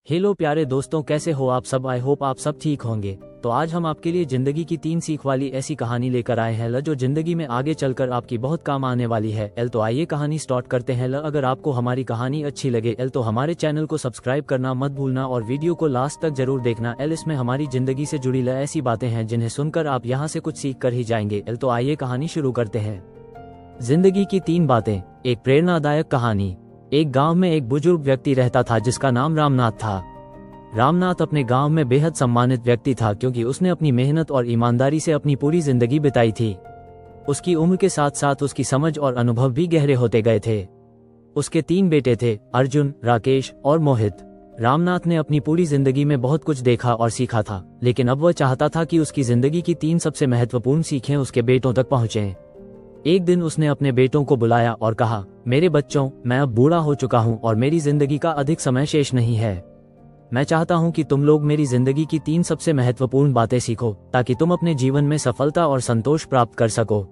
Hello प्यारे दोस्तों, कैसे हो आप सब। आई होप आप सब ठीक होंगे। तो आज हम आपके लिए जिंदगी की 3 सीख वाली ऐसी कहानी लेकर आए हैं जो जिंदगी में आगे चलकर आपकी बहुत काम आने वाली है। तो आइए कहानी स्टार्ट करते हैं। अगर आपको हमारी कहानी अच्छी लगे तो हमारे चैनल को सब्सक्राइब करना मत भूलना और वीडियो को लास्ट तक जरूर देखना। इसमें हमारी जिंदगी से जुड़ी ऐसी बातें हैं जिन्हें सुनकर आप यहाँ से कुछ सीख कर ही जाएंगे। तो आइए कहानी शुरू करते हैं। जिंदगी की 3 बातें, एक प्रेरणादायक कहानी। एक गांव में एक बुजुर्ग व्यक्ति रहता था जिसका नाम रामनाथ था। रामनाथ अपने गांव में बेहद सम्मानित व्यक्ति था क्योंकि उसने अपनी मेहनत और ईमानदारी से अपनी पूरी जिंदगी बिताई थी। उसकी उम्र के साथ साथ उसकी समझ और अनुभव भी गहरे होते गए थे। उसके 3 बेटे थे, अर्जुन, राकेश और मोहित। रामनाथ ने अपनी पूरी जिंदगी में बहुत कुछ देखा और सीखा था, लेकिन अब वह चाहता था कि उसकी जिंदगी की 3 सबसे महत्वपूर्ण सीखें उसके बेटों तक पहुंचें। एक दिन उसने अपने बेटों को बुलाया और कहा, मेरे बच्चों, मैं अब बूढ़ा हो चुका हूँ और मेरी जिंदगी का अधिक समय शेष नहीं है। मैं चाहता हूँ कि तुम लोग मेरी जिंदगी की 3 सबसे महत्वपूर्ण बातें सीखो ताकि तुम अपने जीवन में सफलता और संतोष प्राप्त कर सको।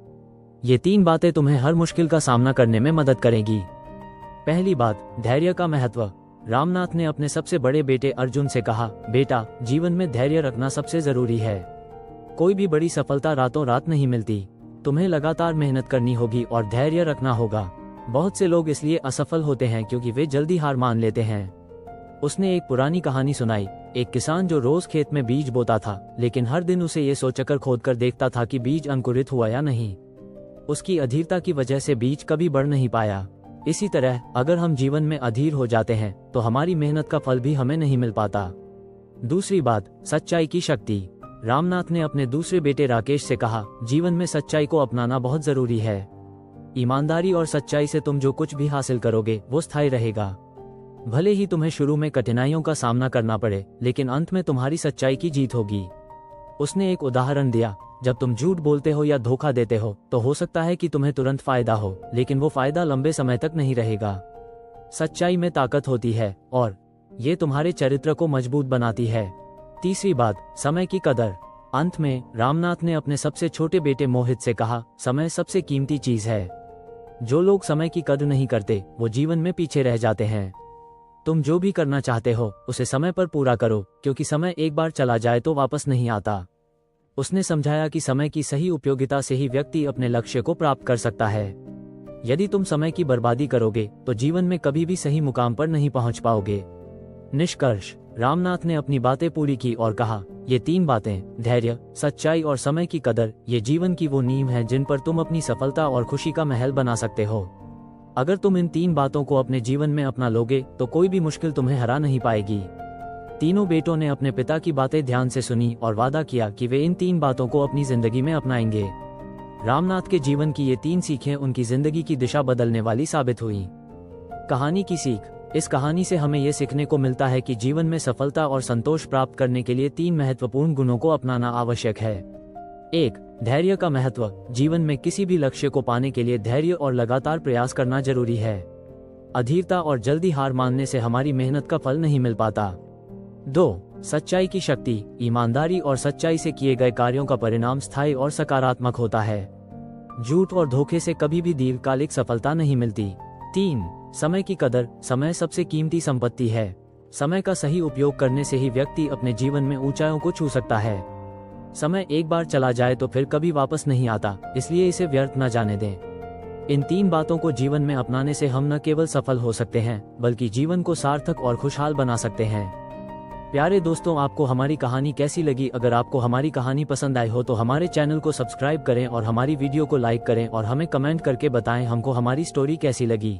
ये 3 बातें तुम्हें हर मुश्किल का सामना करने में मदद करेंगी। पहली बात, धैर्य का महत्व। रामनाथ ने अपने सबसे बड़े बेटे अर्जुन से कहा, बेटा, जीवन में धैर्य रखना सबसे जरूरी है। कोई भी बड़ी सफलता रातों रात नहीं मिलती। तुम्हें लगातार मेहनत करनी होगी और धैर्य रखना होगा। बहुत से लोग इसलिए असफल होते हैं क्योंकि वे जल्दी हार मान लेते हैं। उसने एक पुरानी कहानी सुनाई। एक किसान जो रोज खेत में बीज बोता था, लेकिन हर दिन उसे ये सोचकर खोदकर देखता था कि बीज अंकुरित हुआ या नहीं। उसकी अधीरता की वजह से बीज कभी बढ़ नहीं पाया। इसी तरह अगर हम जीवन में अधीर हो जाते हैं तो हमारी मेहनत का फल भी हमें नहीं मिल पाता। दूसरी बात, सच्चाई की शक्ति। रामनाथ ने अपने दूसरे बेटे राकेश से कहा, जीवन में सच्चाई को अपनाना बहुत जरूरी है। ईमानदारी और सच्चाई से तुम जो कुछ भी हासिल करोगे वो स्थायी रहेगा। भले ही तुम्हें शुरू में कठिनाइयों का सामना करना पड़े, लेकिन अंत में तुम्हारी सच्चाई की जीत होगी। उसने एक उदाहरण दिया, जब तुम झूठ बोलते हो या धोखा देते हो तो हो सकता है कि तुम्हें तुरंत फायदा हो, लेकिन वो फायदा लंबे समय तक नहीं रहेगा। सच्चाई में ताकत होती है और ये तुम्हारे चरित्र को मजबूत बनाती है। तीसरी बात, समय की कदर। अंत में रामनाथ ने अपने सबसे छोटे बेटे मोहित से कहा, समय सबसे कीमती चीज है। जो लोग समय की कदर नहीं करते वो जीवन में पीछे रह जाते हैं। तुम जो भी करना चाहते हो उसे समय पर पूरा करो, क्योंकि समय एक बार चला जाए तो वापस नहीं आता। उसने समझाया कि समय की सही उपयोगिता से ही व्यक्ति अपने लक्ष्य को प्राप्त कर सकता है। यदि तुम समय की बर्बादी करोगे तो जीवन में कभी भी सही मुकाम पर नहीं पहुंच पाओगे। निष्कर्ष, रामनाथ ने अपनी बातें पूरी की और कहा, ये 3 बातें, धैर्य, सच्चाई और समय की कदर, ये जीवन की वो नींव है जिन पर तुम अपनी सफलता और खुशी का महल बना सकते हो। अगर तुम इन 3 बातों को अपने जीवन में अपना लोगे तो कोई भी मुश्किल तुम्हें हरा नहीं पाएगी। तीनों बेटों ने अपने पिता की बातें ध्यान से सुनी और वादा किया कि वे इन 3 बातों को अपनी जिंदगी में अपनाएंगे। रामनाथ के जीवन की ये 3 सीखें उनकी जिंदगी की दिशा बदलने वाली साबित हुई। कहानी की सीख। इस कहानी से हमें ये सीखने को मिलता है कि जीवन में सफलता और संतोष प्राप्त करने के लिए 3 महत्वपूर्ण गुणों को अपनाना आवश्यक है। 1. धैर्य का महत्व। जीवन में किसी भी लक्ष्य को पाने के लिए धैर्य और लगातार प्रयास करना जरूरी है। अधीरता और जल्दी हार मानने से हमारी मेहनत का फल नहीं मिल पाता। 2. सच्चाई की शक्ति। ईमानदारी और सच्चाई से किए गए कार्यों का परिणाम स्थायी और सकारात्मक होता है। झूठ और धोखे से कभी भी दीर्घकालिक सफलता नहीं मिलती। 3. समय की कदर। समय सबसे कीमती संपत्ति है। समय का सही उपयोग करने से ही व्यक्ति अपने जीवन में ऊंचाइयों को छू सकता है। समय एक बार चला जाए तो फिर कभी वापस नहीं आता, इसलिए इसे व्यर्थ न जाने दें। इन 3 बातों को जीवन में अपनाने से हम न केवल सफल हो सकते हैं बल्कि जीवन को सार्थक और खुशहाल बना सकते हैं। प्यारे दोस्तों, आपको हमारी कहानी कैसी लगी? अगर आपको हमारी कहानी पसंद आई हो तो हमारे चैनल को सब्सक्राइब करें और हमारी वीडियो को लाइक करें और हमें कमेंट करके बताएं हमको हमारी स्टोरी कैसी लगी।